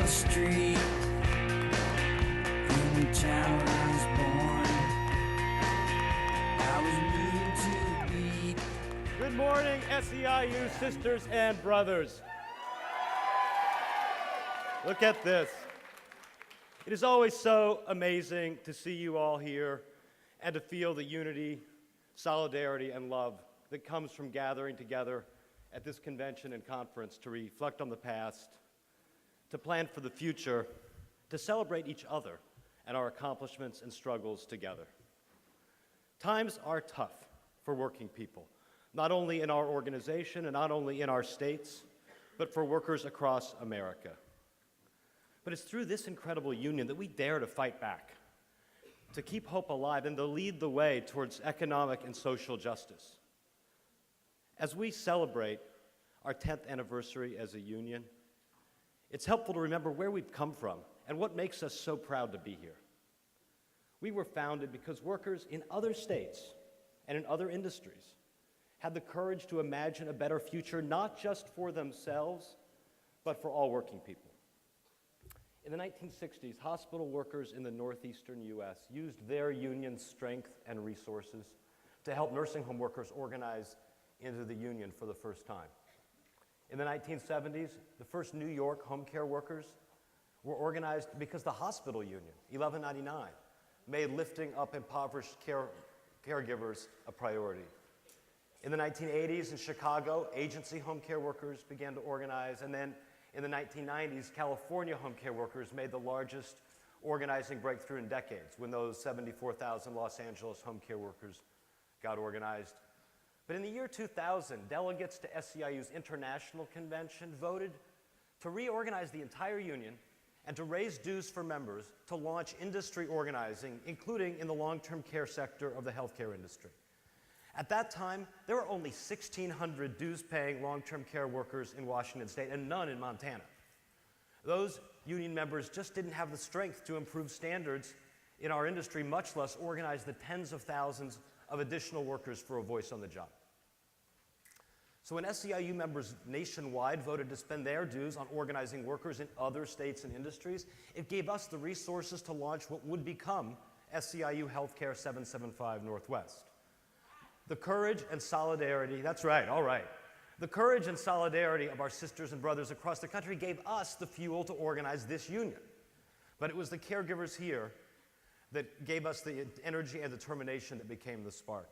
the street when the town was born. I was mean to be. Good morning, SEIU sisters and brothers. Look at this. It is always so amazing to see you all here and to feel the unity, solidarity, and love that comes from gathering together at this convention and conference to reflect on the past, to plan for the future, to celebrate each other and our accomplishments and struggles together. Times are tough for working people, not only in our organization and not only in our states, but for workers across America. But it's through this incredible union that we dare to fight back, to keep hope alive, and to lead the way towards economic and social justice. As we celebrate our 10th anniversary as a union, it's helpful to remember where we've come from and what makes us so proud to be here. We were founded because workers in other states and in other industries had the courage to imagine a better future, not just for themselves, but for all working people. In the 1960s, hospital workers in the northeastern U.S. used their union's strength and resources to help nursing home workers organize into the union for the first time. In the 1970s, the first New York home care workers were organized because the hospital union, 1199, made lifting up impoverished caregivers a priority. In the 1980s in Chicago, agency home care workers began to organize, and then in the 1990s, California home care workers made the largest organizing breakthrough in decades when those 74,000 Los Angeles home care workers got organized. But in the year 2000, delegates to SEIU's International Convention voted to reorganize the entire union and to raise dues for members to launch industry organizing, including in the long-term care sector of the healthcare industry. At that time, there were only 1,600 dues-paying long-term care workers in Washington state and none in Montana. Those union members just didn't have the strength to improve standards in our industry, much less organize the tens of thousands of additional workers for a voice on the job. So when SEIU members nationwide voted to spend their dues on organizing workers in other states and industries, it gave us the resources to launch what would become SEIU Healthcare 775 Northwest. The courage and solidarity, that's right, all right. The courage and solidarity of our sisters and brothers across the country gave us the fuel to organize this union. But it was the caregivers here that gave us the energy and determination that became the spark.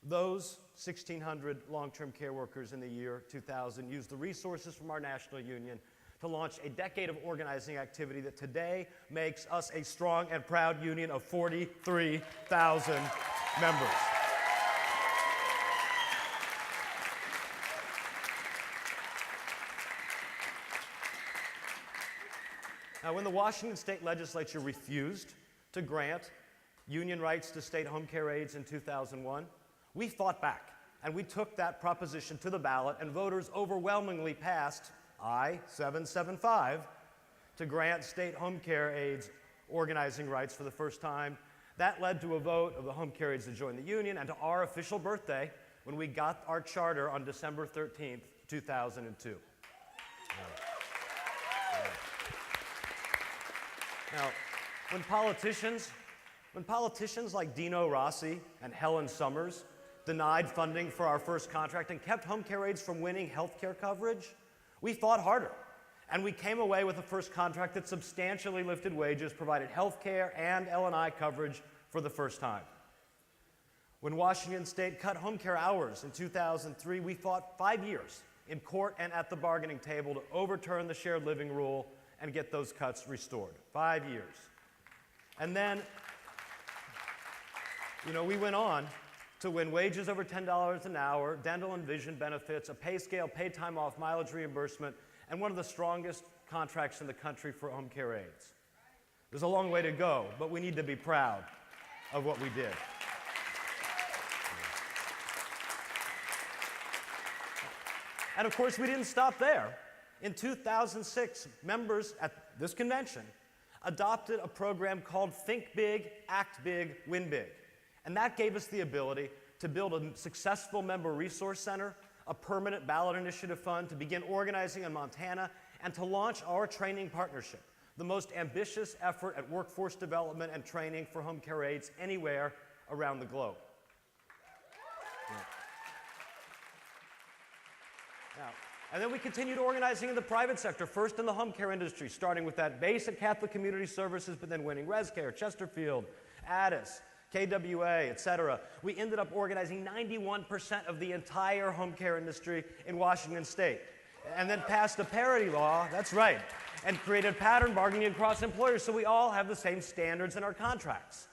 Those 1,600 long-term care workers in the year 2000 used the resources from our national union to launch a decade of organizing activity that today makes us a strong and proud union of 43,000 members. Now, when the Washington State Legislature refused to grant union rights to state home care aides in 2001, we fought back, and we took that proposition to the ballot, and voters overwhelmingly passed I-775 to grant state home care aides organizing rights for the first time. That led to a vote of the home care aides to join the union, and to our official birthday, when we got our charter on December 13th, 2002. Now, when politicians like Dino Rossi and Helen Summers denied funding for our first contract and kept home care aides from winning health care coverage, we fought harder. And we came away with a first contract that substantially lifted wages, provided health care and L&I coverage for the first time. When Washington State cut home care hours in 2003, we fought 5 years in court and at the bargaining table to overturn the shared living rule and get those cuts restored. 5 years. And then, we went on to win wages over $10 an hour, dental and vision benefits, a pay scale, paid time off, mileage reimbursement, and one of the strongest contracts in the country for home care aides. There's a long way to go, but we need to be proud of what we did. And of course, we didn't stop there. In 2006, members at this convention adopted a program called Think Big, Act Big, Win Big. And that gave us the ability to build a successful member resource center, a permanent ballot initiative fund, to begin organizing in Montana, and to launch our training partnership, the most ambitious effort at workforce development and training for home care aides anywhere around the globe. And then we continued organizing in the private sector, first in the home care industry, starting with that base at Catholic Community Services, but then winning ResCare, Chesterfield, Addis, KWA, et cetera. We ended up organizing 91% of the entire home care industry in Washington State, and then passed a parity law, that's right, and created pattern bargaining across employers so we all have the same standards in our contracts.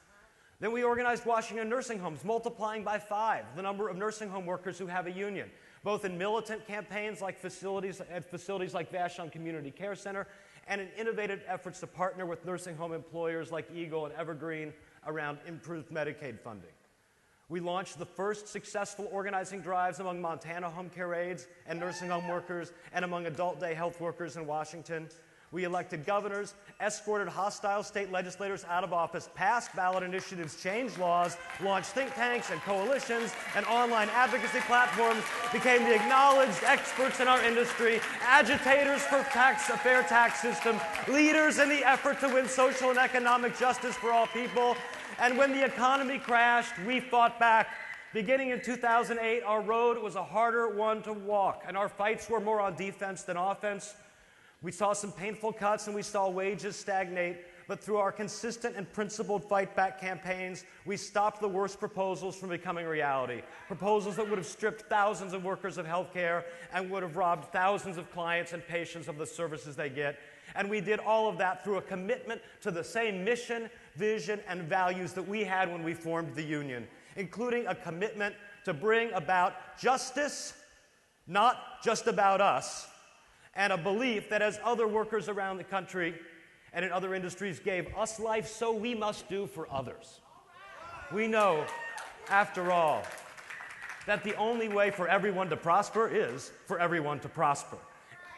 Then we organized Washington nursing homes, multiplying by 5 the number of nursing home workers who have a union, both in militant campaigns like facilities like Vashon Community Care Center, and in innovative efforts to partner with nursing home employers like Eagle and Evergreen around improved Medicaid funding. We launched the first successful organizing drives among Montana home care aides and nursing home workers and among adult day health workers in Washington. We elected governors, escorted hostile state legislators out of office, passed ballot initiatives, changed laws, launched think tanks and coalitions and online advocacy platforms, became the acknowledged experts in our industry, agitators for a fair tax system, leaders in the effort to win social and economic justice for all people. And when the economy crashed, we fought back. Beginning in 2008, our road was a harder one to walk, and our fights were more on defense than offense. We saw some painful cuts and we saw wages stagnate, but through our consistent and principled fight-back campaigns, we stopped the worst proposals from becoming reality. Proposals that would have stripped thousands of workers of health care and would have robbed thousands of clients and patients of the services they get. And we did all of that through a commitment to the same mission, vision, and values that we had when we formed the union, including a commitment to bring about justice, not just about us, and a belief that as other workers around the country and in other industries gave us life, so we must do for others. We know, after all, that the only way for everyone to prosper is for everyone to prosper.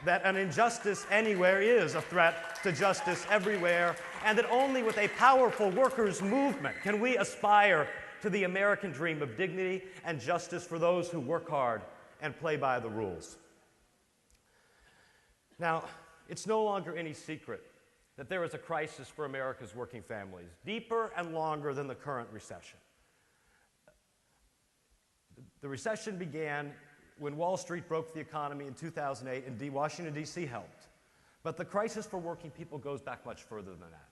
That an injustice anywhere is a threat to justice everywhere, and that only with a powerful workers' movement can we aspire to the American dream of dignity and justice for those who work hard and play by the rules. Now, it's no longer any secret that there is a crisis for America's working families, deeper and longer than the current recession. The recession began when Wall Street broke the economy in 2008 and Washington, D.C. helped. But the crisis for working people goes back much further than that.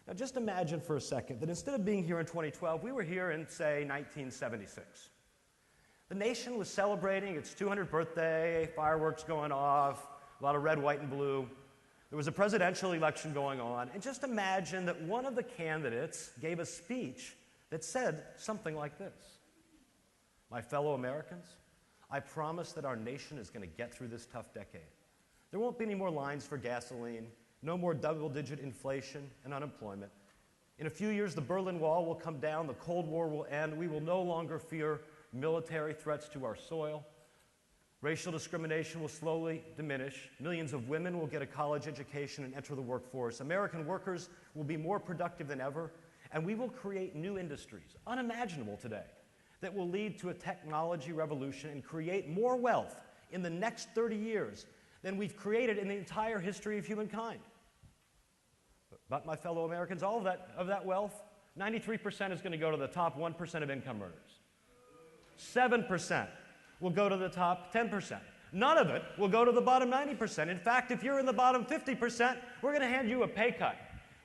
Now, just imagine for a second that instead of being here in 2012, we were here in, say, 1976. The nation was celebrating its 200th birthday, fireworks going off, a lot of red, white, and blue. There was a presidential election going on, and just imagine that one of the candidates gave a speech that said something like this: "My fellow Americans, I promise that our nation is going to get through this tough decade. There won't be any more lines for gasoline, no more double-digit inflation and unemployment. In a few years, the Berlin Wall will come down, the Cold War will end, we will no longer fear military threats to our soil. Racial discrimination will slowly diminish. Millions of women will get a college education and enter the workforce. American workers will be more productive than ever, and we will create new industries, unimaginable today, that will lead to a technology revolution and create more wealth in the next 30 years than we've created in the entire history of humankind." But my fellow Americans, all of that wealth, 93% is going to go to the top 1% of income earners. 7% will go to the top 10%. None of it will go to the bottom 90%. In fact, if you're in the bottom 50%, we're going to hand you a pay cut.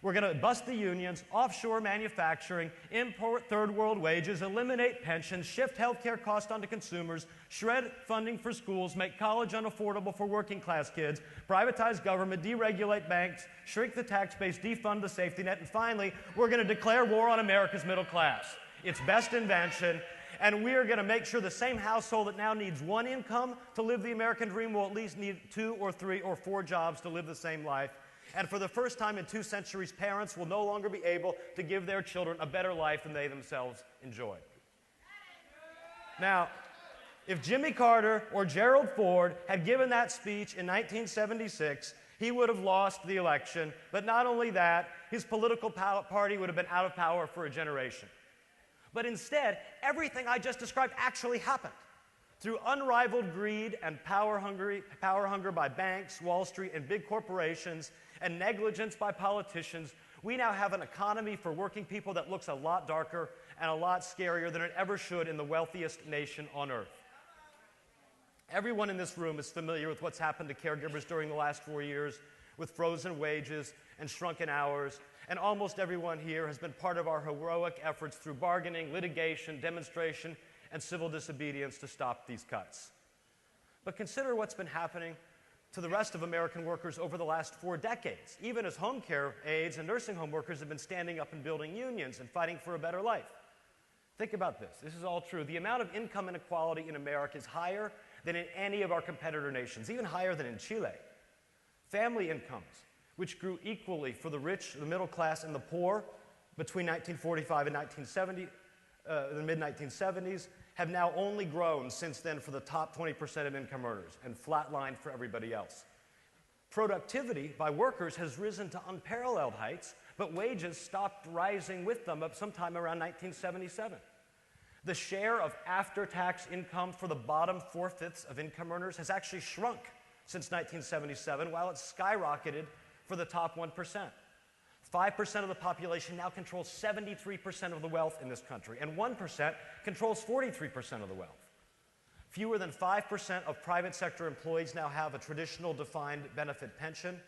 We're going to bust the unions, offshore manufacturing, import third world wages, eliminate pensions, shift healthcare costs onto consumers, shred funding for schools, make college unaffordable for working class kids, privatize government, deregulate banks, shrink the tax base, defund the safety net, and finally, we're going to declare war on America's middle class. Its best invention. And we're going to make sure the same household that now needs one income to live the American dream will at least need 2 or 3 or 4 jobs to live the same life. And for the first time in 2 centuries, parents will no longer be able to give their children a better life than they themselves enjoy. Now, if Jimmy Carter or Gerald Ford had given that speech in 1976, he would have lost the election. But not only that, his political party would have been out of power for a generation. But instead, everything I just described actually happened. Through unrivaled greed and power hunger by banks, Wall Street, and big corporations, and negligence by politicians, we now have an economy for working people that looks a lot darker and a lot scarier than it ever should in the wealthiest nation on earth. Everyone in this room is familiar with what's happened to caregivers during the last 4 years with frozen wages and shrunken hours, and almost everyone here has been part of our heroic efforts through bargaining, litigation, demonstration, and civil disobedience to stop these cuts. But consider what's been happening to the rest of American workers over the last 4 decades, even as home care aides and nursing home workers have been standing up and building unions and fighting for a better life. Think about this. This is all true. The amount of income inequality in America is higher than in any of our competitor nations, even higher than in Chile. Family incomes, which grew equally for the rich, the middle class, and the poor between 1945 and 1970, the mid-1970s, have now only grown since then for the top 20% of income earners and flatlined for everybody else. Productivity by workers has risen to unparalleled heights, but wages stopped rising with them up sometime around 1977. The share of after-tax income for the bottom 4/5 of income earners has actually shrunk since 1977, while it's skyrocketed for the top 1%. 5% of the population now controls 73% of the wealth in this country, and 1% controls 43% of the wealth. Fewer than 5% of private sector employees now have a traditional defined benefit pension.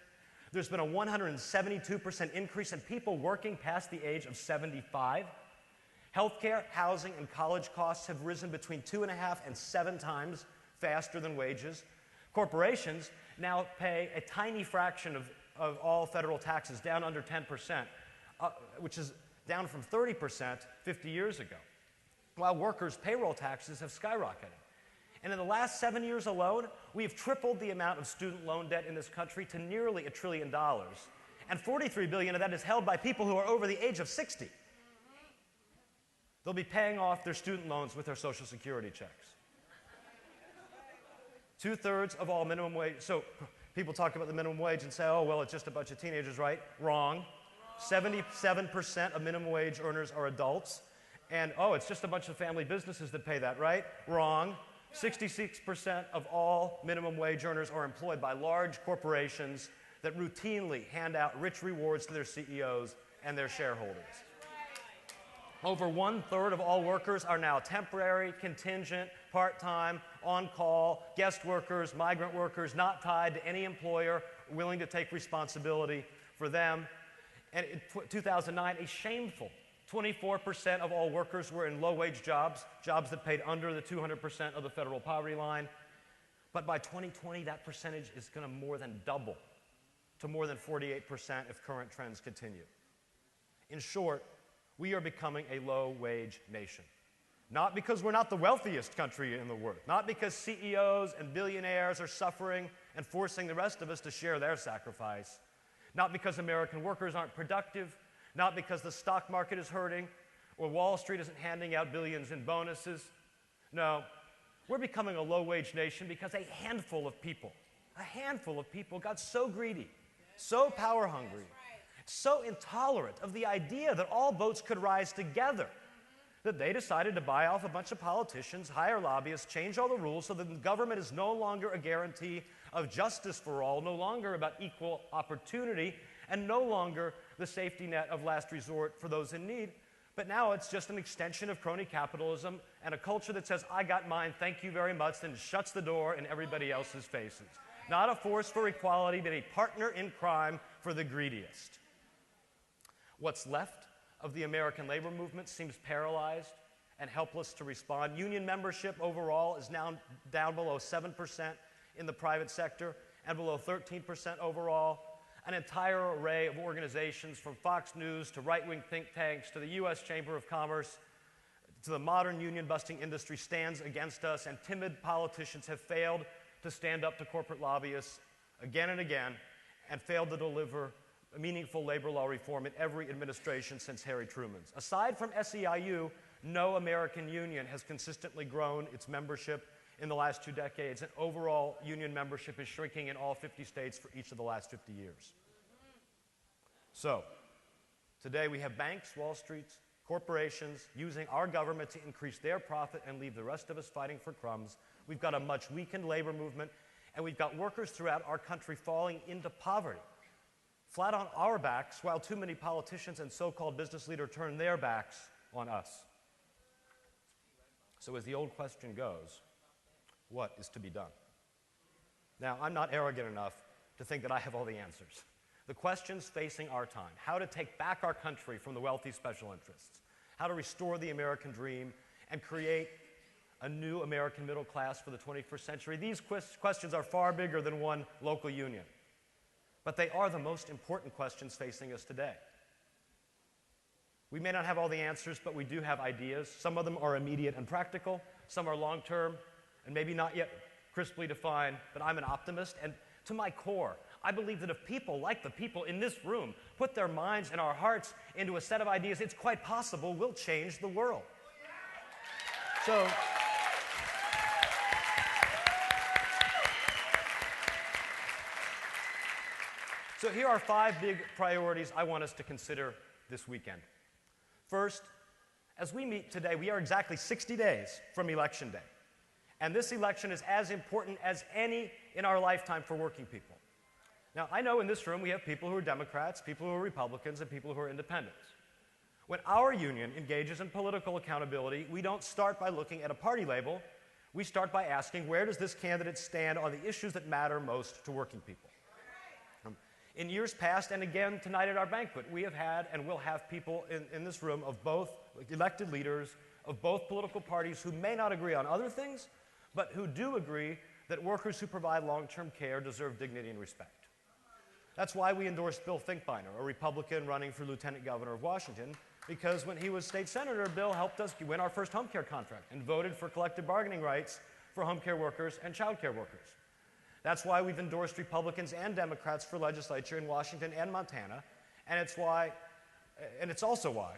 There's been a 172% increase in people working past the age of 75. Healthcare, housing, and college costs have risen between 2.5 and 7 times faster than wages. Corporations now pay a tiny fraction of all federal taxes, down under 10%, which is down from 30% 50 years ago, while workers' payroll taxes have skyrocketed. And in the last 7 years alone, we have tripled the amount of student loan debt in this country to nearly $1 trillion, and $43 billion of that is held by people who are over the age of 60. They'll be paying off their student loans with their Social Security checks. 2/3 of all minimum wage. So people talk about the minimum wage and say, oh, well, it's just a bunch of teenagers, right? Wrong. 77% of minimum wage earners are adults. And, oh, it's just a bunch of family businesses that pay that, right? Wrong. 66% of all minimum wage earners are employed by large corporations that routinely hand out rich rewards to their CEOs and their shareholders. Over 1/3 of all workers are now temporary, contingent, part-time, on-call, guest workers, migrant workers, not tied to any employer, willing to take responsibility for them. And in 2009, a shameful 24% of all workers were in low-wage jobs, jobs that paid under the 200% of the federal poverty line. But by 2020, that percentage is going to more than double to more than 48% if current trends continue. In short, we are becoming a low-wage nation. Not because we're not the wealthiest country in the world, not because CEOs and billionaires are suffering and forcing the rest of us to share their sacrifice, not because American workers aren't productive, not because the stock market is hurting or Wall Street isn't handing out billions in bonuses. No, we're becoming a low-wage nation because a handful of people got so greedy, so power-hungry, so intolerant of the idea that all boats could rise together that they decided to buy off a bunch of politicians, hire lobbyists, change all the rules so that the government is no longer a guarantee of justice for all, no longer about equal opportunity, and no longer the safety net of last resort for those in need. But now it's just an extension of crony capitalism and a culture that says, I got mine, thank you very much, and shuts the door in everybody else's faces. Not a force for equality, but a partner in crime for the greediest. What's left of the American labor movement seems paralyzed and helpless to respond. Union membership overall is now down below 7% in the private sector and below 13% overall. An entire array of organizations, from Fox News to right-wing think tanks to the U.S. Chamber of Commerce to the modern union-busting industry, stands against us, and timid politicians have failed to stand up to corporate lobbyists again and again and failed to deliver meaningful labor law reform in every administration since Harry Truman's. Aside from SEIU, no American union has consistently grown its membership in the last 2 decades, and overall union membership is shrinking in all 50 states for each of the last 50 years. So, today we have banks, Wall Street, corporations using our government to increase their profit and leave the rest of us fighting for crumbs. We've got a much weakened labor movement, and we've got workers throughout our country falling into poverty, flat on our backs, while too many politicians and so-called business leaders turn their backs on us. So as the old question goes, what is to be done? Now, I'm not arrogant enough to think that I have all the answers. The questions facing our time, how to take back our country from the wealthy special interests, how to restore the American dream and create a new American middle class for the 21st century, these questions are far bigger than one local union. But they are the most important questions facing us today. We may not have all the answers, but we do have ideas. Some of them are immediate and practical. Some are long-term and maybe not yet crisply defined, but I'm an optimist. And to my core, I believe that if people like the people in this room put their minds and our hearts into a set of ideas, it's quite possible we'll change the world. So here are 5 big priorities I want us to consider this weekend. First, as we meet today, we are exactly 60 days from Election Day. And this election is as important as any in our lifetime for working people. Now, I know in this room we have people who are Democrats, people who are Republicans, and people who are independents. When our union engages in political accountability, we don't start by looking at a party label. We start by asking, where does this candidate stand on the issues that matter most to working people? In years past, and again tonight at our banquet, we have had and will have people in this room of both elected leaders, of both political parties who may not agree on other things, but who do agree that workers who provide long-term care deserve dignity and respect. That's why we endorsed Bill Finkbeiner, a Republican running for lieutenant governor of Washington, because when he was state senator, Bill helped us win our first home care contract and voted for collective bargaining rights for home care workers and child care workers. That's why we've endorsed Republicans and Democrats for legislature in Washington and Montana, and it's also why,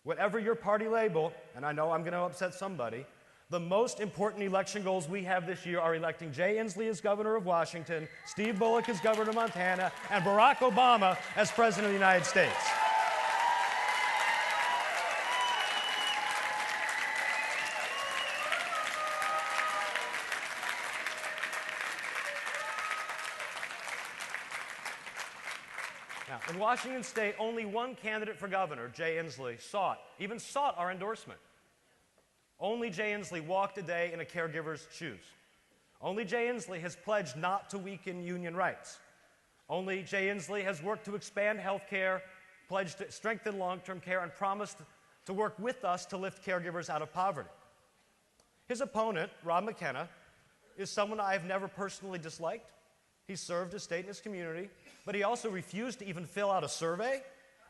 whatever your party label, and I know I'm going to upset somebody, the most important election goals we have this year are electing Jay Inslee as governor of Washington, Steve Bullock as governor of Montana, and Barack Obama as president of the United States. Now, in Washington State, only one candidate for governor, Jay Inslee, even sought our endorsement. Only Jay Inslee walked a day in a caregiver's shoes. Only Jay Inslee has pledged not to weaken union rights. Only Jay Inslee has worked to expand health care, pledged to strengthen long-term care, and promised to work with us to lift caregivers out of poverty. His opponent, Rob McKenna, is someone I have never personally disliked. He served his state and his community, but he also refused to even fill out a survey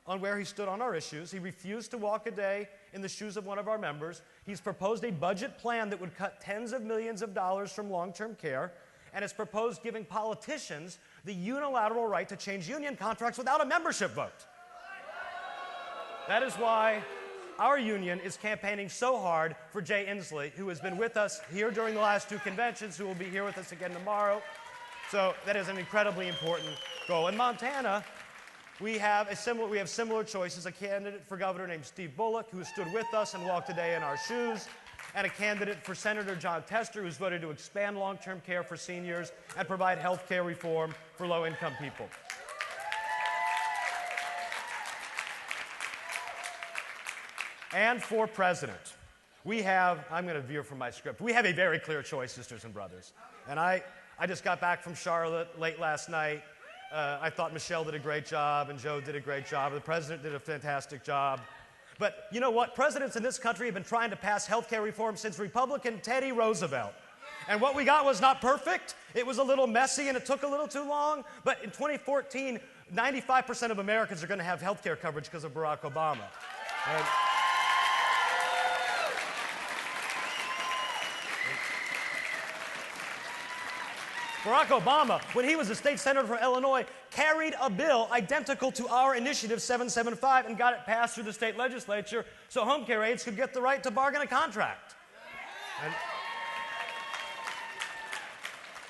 on where he stood on our issues. He refused to walk a day in the shoes of one of our members. He's proposed a budget plan that would cut tens of millions of dollars from long-term care, and has proposed giving politicians the unilateral right to change union contracts without a membership vote. That is why our union is campaigning so hard for Jay Inslee, who has been with us here during the last 2 conventions, who will be here with us again tomorrow. So that is an incredibly important goal. In Montana, we have similar choices, a candidate for governor named Steve Bullock, who has stood with us and walked a day in our shoes, and a candidate for Senator John Tester, who's voted to expand long-term care for seniors and provide health care reform for low-income people. And for president, I'm going to veer from my script, we have a very clear choice, sisters and brothers. And I just got back from Charlotte late last night. I thought Michelle did a great job and Joe did a great job. The president did a fantastic job. But you know what? Presidents in this country have been trying to pass health care reform since Republican Teddy Roosevelt. And what we got was not perfect. It was a little messy and it took a little too long. But in 2014, 95% of Americans are going to have health care coverage because of Barack Obama. And Barack Obama, when he was a state senator from Illinois, carried a bill identical to our initiative 775 and got it passed through the state legislature so home care aides could get the right to bargain a contract. And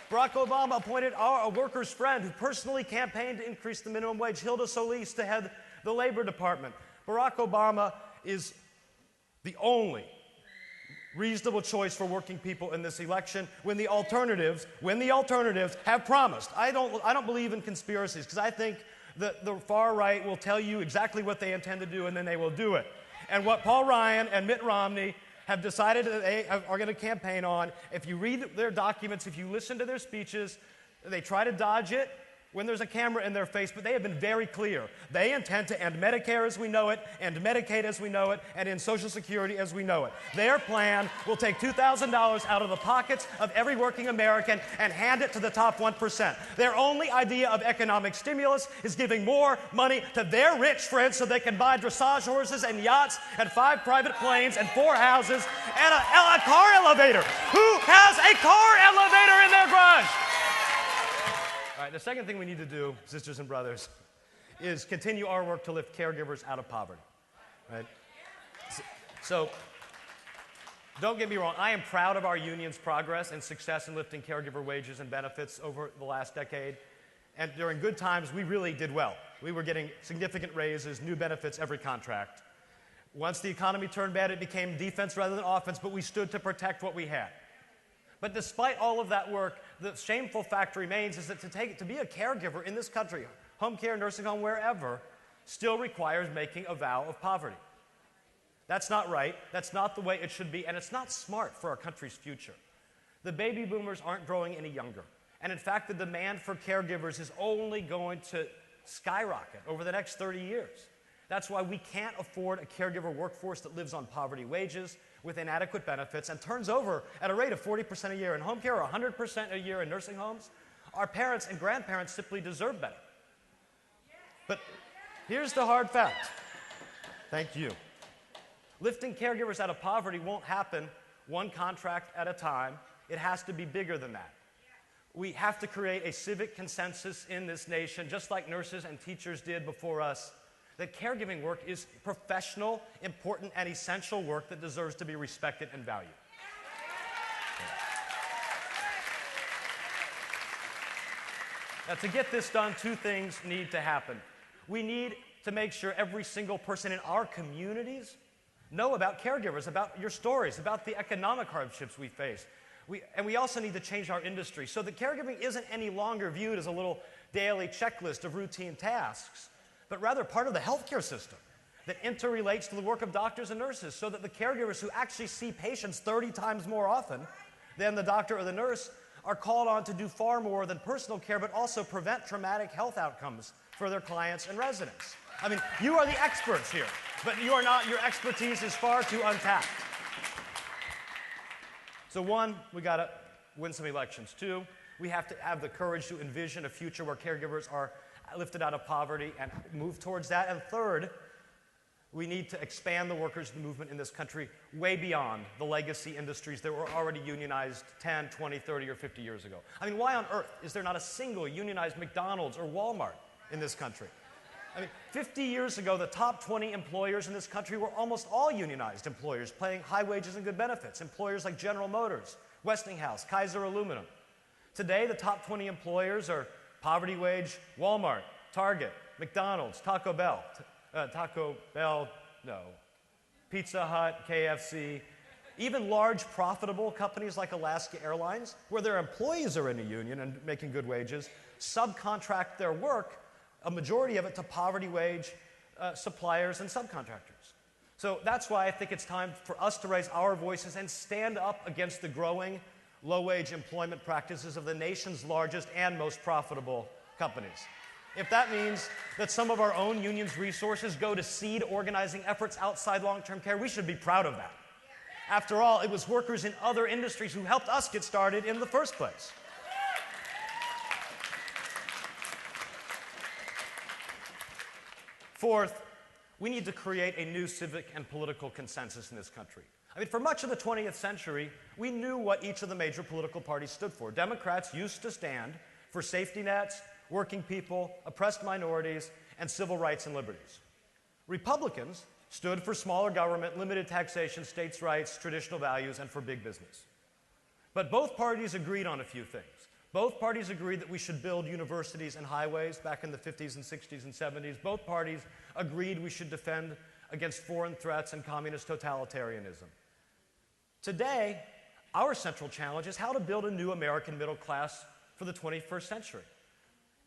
Barack Obama appointed a worker's friend who personally campaigned to increase the minimum wage, Hilda Solis, to head the Labor Department. Barack Obama is the only reasonable choice for working people in this election when the alternatives have promised. I don't believe in conspiracies, because I think that the far right will tell you exactly what they intend to do, and then they will do it. And what Paul Ryan and Mitt Romney have decided that they are going to campaign on, if you read their documents, if you listen to their speeches, they try to dodge it when there's a camera in their face, but they have been very clear. They intend to end Medicare as we know it, end Medicaid as we know it, and end Social Security as we know it. Their plan will take $2,000 out of the pockets of every working American and hand it to the top 1%. Their only idea of economic stimulus is giving more money to their rich friends so they can buy dressage horses and yachts and 5 private planes and 4 houses and a car elevator. Who has a car elevator in their garage? All right, the second thing we need to do, sisters and brothers, is continue our work to lift caregivers out of poverty. Right? So, don't get me wrong, I am proud of our union's progress and success in lifting caregiver wages and benefits over the last decade. And during good times, we really did well. We were getting significant raises, new benefits every contract. Once the economy turned bad, it became defense rather than offense, but we stood to protect what we had. But despite all of that work, the shameful fact remains is that to be a caregiver in this country, home care, nursing home, wherever, still requires making a vow of poverty. That's not right, that's not the way it should be, and it's not smart for our country's future. The baby boomers aren't growing any younger. And in fact, the demand for caregivers is only going to skyrocket over the next 30 years. That's why we can't afford a caregiver workforce that lives on poverty wages with inadequate benefits and turns over at a rate of 40% a year in home care or 100% a year in nursing homes. Our parents and grandparents simply deserve better. But here's the hard fact. Thank you. Lifting caregivers out of poverty won't happen one contract at a time. It has to be bigger than that. We have to create a civic consensus in this nation, just like nurses and teachers did before us, that caregiving work is professional, important, and essential work that deserves to be respected and valued. Now, to get this done, 2 things need to happen. We need to make sure every single person in our communities know about caregivers, about your stories, about the economic hardships we face. And we also need to change our industry so that caregiving isn't any longer viewed as a little daily checklist of routine tasks, but rather part of the healthcare system that interrelates to the work of doctors and nurses, so that the caregivers who actually see patients 30 times more often than the doctor or the nurse are called on to do far more than personal care, but also prevent traumatic health outcomes for their clients and residents. I mean, you are the experts here, but you are not. Your expertise is far too untapped. So 1, we got to win some elections. 2, we have to have the courage to envision a future where caregivers are lifted out of poverty and move towards that. And 3rd, we need to expand the workers' movement in this country way beyond the legacy industries that were already unionized 10, 20, 30, or 50 years ago. I mean, why on earth is there not a single unionized McDonald's or Walmart in this country? I mean, 50 years ago, the top 20 employers in this country were almost all unionized employers, paying high wages and good benefits. Employers like General Motors, Westinghouse, Kaiser Aluminum. Today, the top 20 employers are poverty wage, Walmart, Target, McDonald's, Pizza Hut, KFC, even large profitable companies like Alaska Airlines, where their employees are in a union and making good wages, subcontract their work, a majority of it, to poverty wage suppliers and subcontractors. So that's why I think it's time for us to raise our voices and stand up against the growing low-wage employment practices of the nation's largest and most profitable companies. If that means that some of our own union's resources go to seed organizing efforts outside long-term care, we should be proud of that. After all, it was workers in other industries who helped us get started in the first place. Fourth, we need to create a new civic and political consensus in this country. I mean, for much of the 20th century, we knew what each of the major political parties stood for. Democrats used to stand for safety nets, working people, oppressed minorities, and civil rights and liberties. Republicans stood for smaller government, limited taxation, states' rights, traditional values, and for big business. But both parties agreed on a few things. Both parties agreed that we should build universities and highways back in the 50s and 60s and 70s. Both parties agreed we should defend against foreign threats and communist totalitarianism. Today, our central challenge is how to build a new American middle class for the 21st century,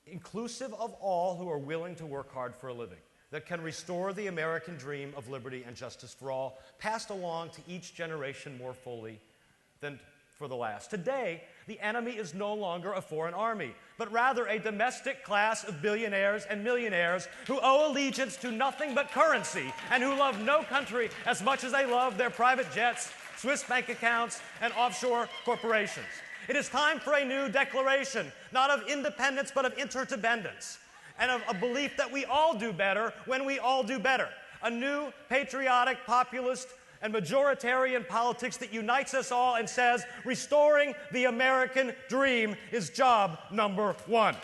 inclusive of all who are willing to work hard for a living, that can restore the American dream of liberty and justice for all, passed along to each generation more fully than for the last. Today, the enemy is no longer a foreign army, but rather a domestic class of billionaires and millionaires who owe allegiance to nothing but currency and who love no country as much as they love their private jets, Swiss bank accounts, and offshore corporations. It is time for a new declaration, not of independence, but of interdependence, and of a belief that we all do better when we all do better. A new patriotic, populist, and majoritarian politics that unites us all and says, restoring the American dream is job number one.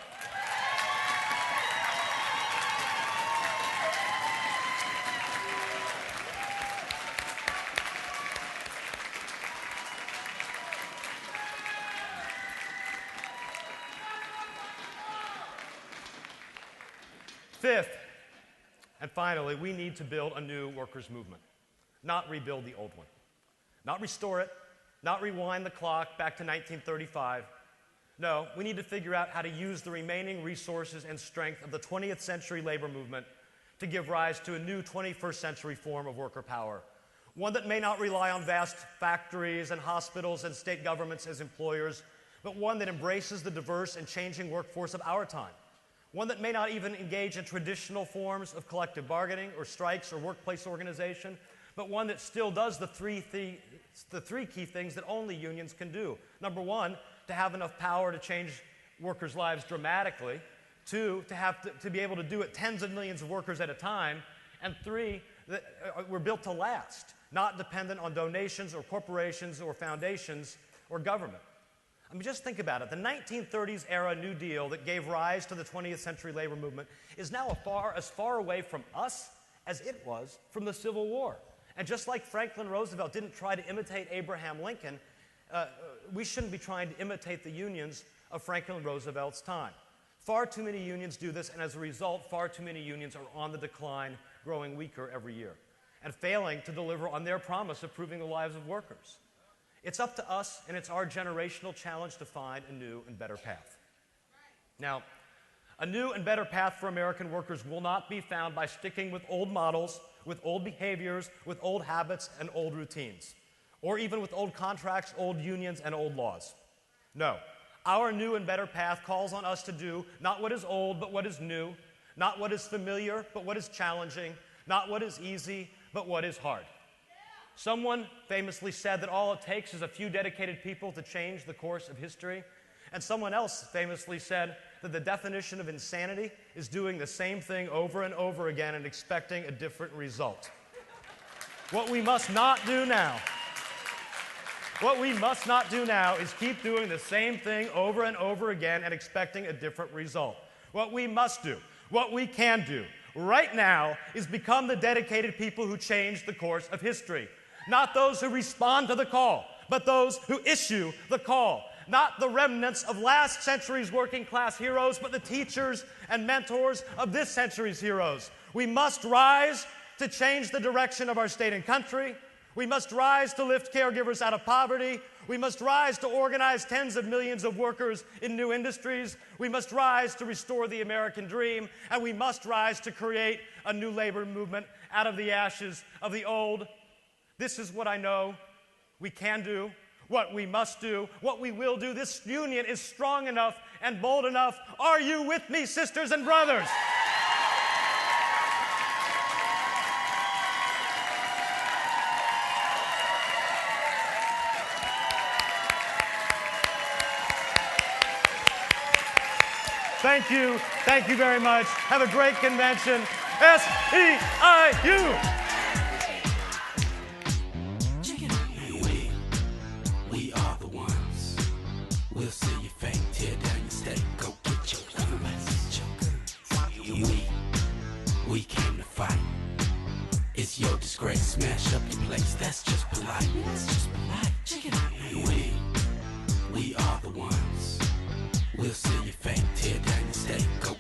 Fifth, and finally, we need to build a new workers' movement, not rebuild the old one. Not restore it, not rewind the clock back to 1935. No, we need to figure out how to use the remaining resources and strength of the 20th century labor movement to give rise to a new 21st century form of worker power, one that may not rely on vast factories and hospitals and state governments as employers, but one that embraces the diverse and changing workforce of our time. One that may not even engage in traditional forms of collective bargaining or strikes or workplace organization, but one that still does the three key things that only unions can do. Number one, to have enough power to change workers' lives dramatically. Two, to be able to do it tens of millions of workers at a time. And three, that we're built to last, not dependent on donations or corporations or foundations or government. I mean, just think about it. The 1930s era New Deal that gave rise to the 20th century labor movement is now as far away from us as it was from the Civil War. And just like Franklin Roosevelt didn't try to imitate Abraham Lincoln, we shouldn't be trying to imitate the unions of Franklin Roosevelt's time. Far too many unions do this, and as a result, far too many unions are on the decline, growing weaker every year, and failing to deliver on their promise of improving the lives of workers. It's up to us, and it's our generational challenge to find a new and better path. Now, a new and better path for American workers will not be found by sticking with old models, with old behaviors, with old habits and old routines, or even with old contracts, old unions, and old laws. No, our new and better path calls on us to do not what is old, but what is new, not what is familiar, but what is challenging, not what is easy, but what is hard. Someone famously said that all it takes is a few dedicated people to change the course of history. And someone else famously said that the definition of insanity is doing the same thing over and over again and expecting a different result. What we must not do now is keep doing the same thing over and over again and expecting a different result. What we must do, what we can do right now is become the dedicated people who change the course of history. Not those who respond to the call, but those who issue the call. Not the remnants of last century's working class heroes, but the teachers and mentors of this century's heroes. We must rise to change the direction of our state and country. We must rise to lift caregivers out of poverty. We must rise to organize tens of millions of workers in new industries. We must rise to restore the American dream. And we must rise to create a new labor movement out of the ashes of the old. This is what I know we can do, what we must do, what we will do. This union is strong enough and bold enough. Are you with me, sisters and brothers? Thank you. Thank you very much. Have a great convention. SEIU. We are the ones. We'll see your fate, tear down your state, go get your guns. We came to fight. It's your disgrace, smash up your place. That's just polite. We are the ones. We'll see your fate, tear down your state, go